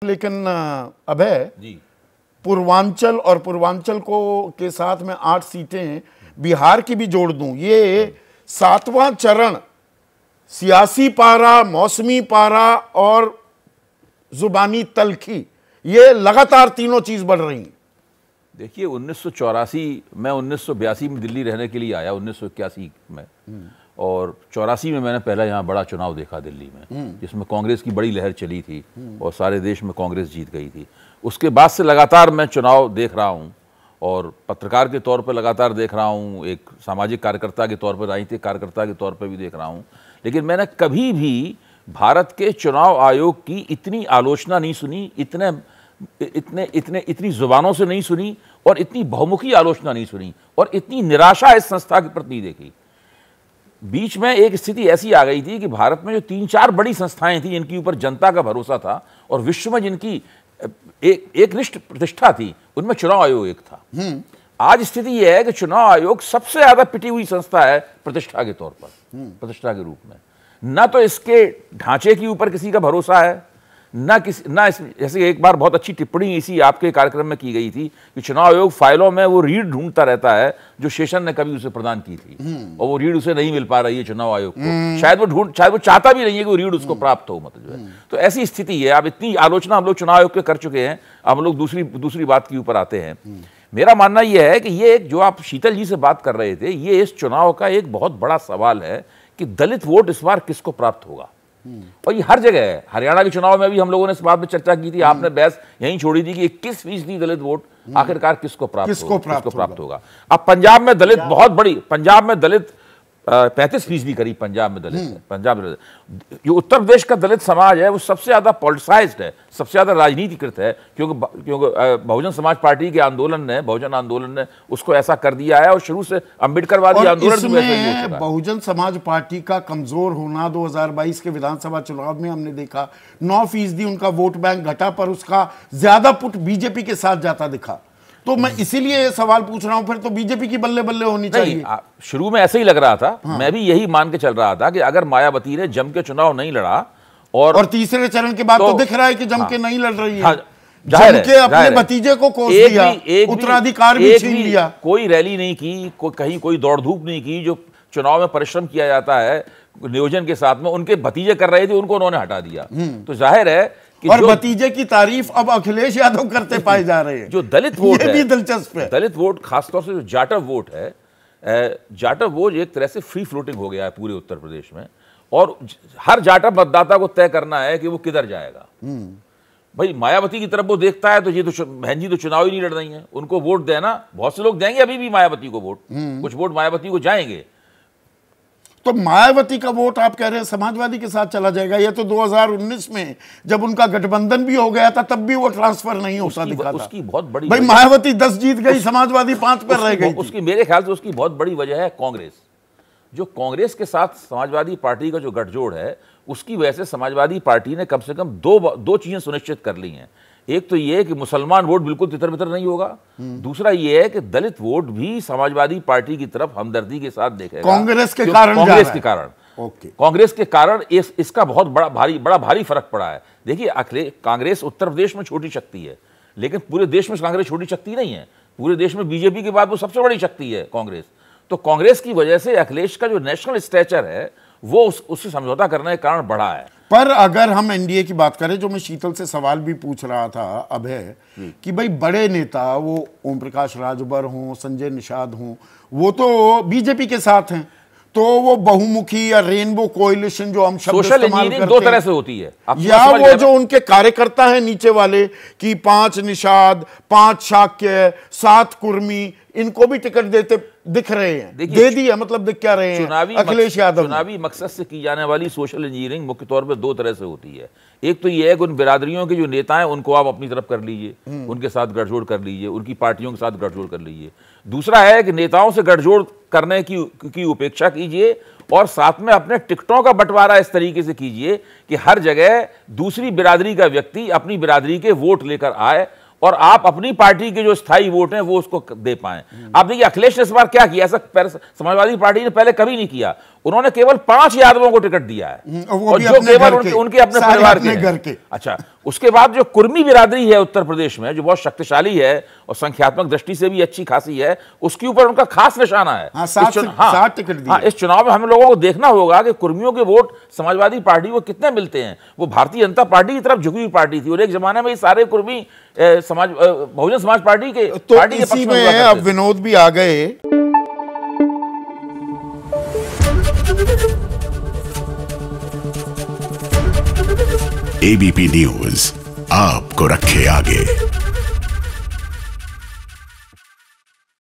लेकिन अभय जी, पूर्वांचल और पूर्वांचल को के साथ में 8 सीटें बिहार की भी जोड़ दूं, ये 7वां चरण सियासी पारा, मौसमी पारा और जुबानी तलखी, ये लगातार तीनों चीज बढ़ रही हैं। देखिए 1984 मैं 1982 में दिल्ली रहने के लिए आया, 1981 में, और 84 में मैंने पहला यहाँ बड़ा चुनाव देखा दिल्ली में, जिसमें कांग्रेस की बड़ी लहर चली थी और सारे देश में कांग्रेस जीत गई थी। उसके बाद से लगातार मैं चुनाव देख रहा हूँ और पत्रकार के तौर पर लगातार देख रहा हूँ, एक सामाजिक कार्यकर्ता के तौर पर, राजनीतिक कार्यकर्ता के तौर पर भी देख रहा हूँ। लेकिन मैंने कभी भी भारत के चुनाव आयोग की इतनी आलोचना नहीं सुनी, इतनी जुबानों से नहीं सुनी, और इतनी बहुमुखी आलोचना नहीं सुनी, और इतनी निराशा इस संस्था के प्रति नहीं देखी। बीच में एक स्थिति ऐसी आ गई थी कि भारत में जो 3-4 बड़ी संस्थाएं थी जिनके ऊपर जनता का भरोसा था और विश्व में जिनकी एक निष्ठ प्रतिष्ठा थी, उनमें चुनाव आयोग एक था। आज स्थिति यह है कि चुनाव आयोग सबसे ज्यादा पिटी हुई संस्था है प्रतिष्ठा के तौर पर, प्रतिष्ठा के रूप में। ना तो इसके ढांचे के ऊपर किसी का भरोसा है, जैसे एक बार बहुत अच्छी टिप्पणी इसी आपके कार्यक्रम में की गई थी कि चुनाव आयोग फाइलों में वो रीढ़ ढूंढता रहता है जो शेषन ने कभी उसे प्रदान की थी, और वो रीढ़ उसे नहीं मिल पा रही है चुनाव आयोग को। शायद वो चाहता भी नहीं है कि वो रीढ़ उसको प्राप्त हो, मतलब जो है। तो ऐसी स्थिति है। अब इतनी आलोचना हम लोग चुनाव आयोग के कर चुके हैं, अब हम लोग दूसरी बात के ऊपर आते हैं। मेरा मानना यह है कि ये जो आप शीतल जी से बात कर रहे थे, ये इस चुनाव का एक बहुत बड़ा सवाल है कि दलित वोट इस बार किसको प्राप्त होगा। और ये हर जगह है। हरियाणा के चुनाव में भी हम लोगों ने इस बात पे चर्चा की थी, आपने बहस यहीं छोड़ी थी कि 21% दलित वोट आखिरकार किसको प्राप्त होगा। अब पंजाब में दलित बहुत बड़ी, पंजाब में दलित 35% करीब पंजाब में दलित है। पंजाब में जो उत्तर प्रदेश का दलित समाज है वो सबसे ज्यादा पॉलिटिसाइज्ड है, सबसे ज्यादा राजनीतिकृत है, क्योंकि बहुजन समाज पार्टी के बहुजन आंदोलन ने उसको ऐसा कर दिया है, और शुरू से अम्बेडकरवादी आंदोलन भी बहुजन समाज पार्टी का कमजोर होना 2022 के विधानसभा चुनाव में हमने देखा। 9% उनका वोट बैंक घटा, पर उसका ज्यादा पुट बीजेपी के साथ जाता दिखा। तो मैं इसीलिए सवाल पूछ रहा हूं, फिर तो बीजेपी की बल्ले बल्ले होनी चाहिए। शुरू में ऐसे ही लग रहा था। हाँ। मैं भी यही मान के चल रहा था कि अगर मायावती ने जम के चुनाव नहीं लड़ा, और तीसरे चरण के बाद तो दिख रहा है कि जम के नहीं लड़ रही है। हाँ, जम के अपने भतीजे को कोस दिया, उत्तराधिकार भी छीन लिया। कोई रैली नहीं की, कहीं कोई दौड़ धूप नहीं की। जो चुनाव में परिश्रम किया जाता है नियोजन के साथ में, उनके भतीजे कर रहे थे, उनको उन्होंने हटा दिया। तो जाहिर है, और भतीजे की तारीफ अब अखिलेश यादव करते पाए जा रहे हैं। जो दलित वोट है, भी दिलचस्प है। दलित वोट खासतौर से जो जाटव वोट है, जाटव वोट एक तरह से फ्री फ्लोटिंग हो गया है पूरे उत्तर प्रदेश में, और हर जाटव मतदाता को तय करना है कि वो किधर जाएगा। भाई मायावती की तरफ वो देखता है तो ये तो बहन जी तो चुनाव ही नहीं लड़ रही है, उनको वोट देना, बहुत से लोग देंगे अभी भी मायावती को वोट, कुछ वोट मायावती को जाएंगे। तो मायावती का वोट आप कह रहे हैं समाजवादी के साथ चला जाएगा। ये तो 2019 में जब उनका गठबंधन भी हो गया था, तब भी वो ट्रांसफर नहीं होता दिखा था। उसकी बहुत बड़ी भाई मायावती 10 जीत गई, समाजवादी 5 पर रह गई। उसकी मेरे ख्याल से उसकी बहुत बड़ी वजह है कांग्रेस। जो कांग्रेस के साथ समाजवादी पार्टी का जो गठजोड़ है, उसकी वजह से समाजवादी पार्टी ने कम से कम दो चीजें सुनिश्चित कर ली हैं। एक तो ये है कि मुसलमान वोट बिल्कुल तितर बितर नहीं होगा, दूसरा ये है कि दलित वोट भी समाजवादी पार्टी की तरफ हमदर्दी के साथ देखेगा कांग्रेस के कारण इसका बहुत बड़ा भारी फर्क पड़ा है। देखिए कांग्रेस उत्तर प्रदेश में छोटी शक्ति है, लेकिन पूरे देश में कांग्रेस छोटी शक्ति नहीं है। पूरे देश में बीजेपी के बाद वो सबसे बड़ी शक्ति है कांग्रेस। तो कांग्रेस की वजह से अखिलेश का जो नेशनल स्टेचर है वो उससे समझौता करने के कारण बढ़ा है। पर अगर हम एनडीए की बात करें, जो मैं शीतल से सवाल भी पूछ रहा था अभय, कि भाई बड़े नेता वो ओम प्रकाश राजभर हों, संजय निषाद हों, वो तो बीजेपी के साथ हैं, तो वो बहुमुखी या रेनबो कोएलिशन जो हम शब्द इस्तेमाल करते हैं, 2 तरह से होती है। या वो जो उनके कार्यकर्ता हैं नीचे वाले कि 5 निषाद, 5 शाक्य, 7 कुर्मी, इनको भी टिकट देते दिख रहे हैं। दे दिया, मतलब दिख क्या रहे हैं अखिलेश यादव। चुनावी मकसद से की जाने वाली सोशल इंजीनियरिंग मुख्य तौर पर 2 तरह से होती है। एक तो ये है कि उन बिरादरियों के जो नेता हैं उनको आप अपनी तरफ कर लीजिए, उनके साथ गठजोड़ कर लीजिए, उनकी पार्टियों के साथ गठजोड़ कर लीजिए। दूसरा है कि नेताओं से गठजोड़ करने की उपेक्षा कीजिए, और साथ में अपने टिकटों का बंटवारा इस तरीके से कीजिए कि हर जगह दूसरी बिरादरी का व्यक्ति अपनी बिरादरी के वोट लेकर आए, और आप अपनी पार्टी के जो स्थायी वोट हैं वो उसको दे पाएं। आप देखिए अखिलेश ने इस बार क्या किया, ऐसा समाजवादी पार्टी ने पहले कभी नहीं किया। उन्होंने केवल 5 यादवों को टिकट दिया है, और जो केवल उनके अपने परिवार के घर के। अच्छा, उसके बाद जो कुर्मी बिरादरी है उत्तर प्रदेश में, जो बहुत शक्तिशाली है और संख्यात्मक दृष्टि से भी अच्छी खासी है, उसके ऊपर उनका खास निशाना है। 7 टिकट दिए। इस चुनाव में हम लोगों को देखना होगा कि कुर्मियों के वोट समाजवादी पार्टी को कितने मिलते हैं। वो भारतीय जनता पार्टी की तरफ झुकी हुई पार्टी थी, और एक जमाने में ये सारे कुर्मी बहुजन समाज पार्टी के पक्ष में। अब विनोद भी आ गए। एबीपी न्यूज आपको रखे आगे।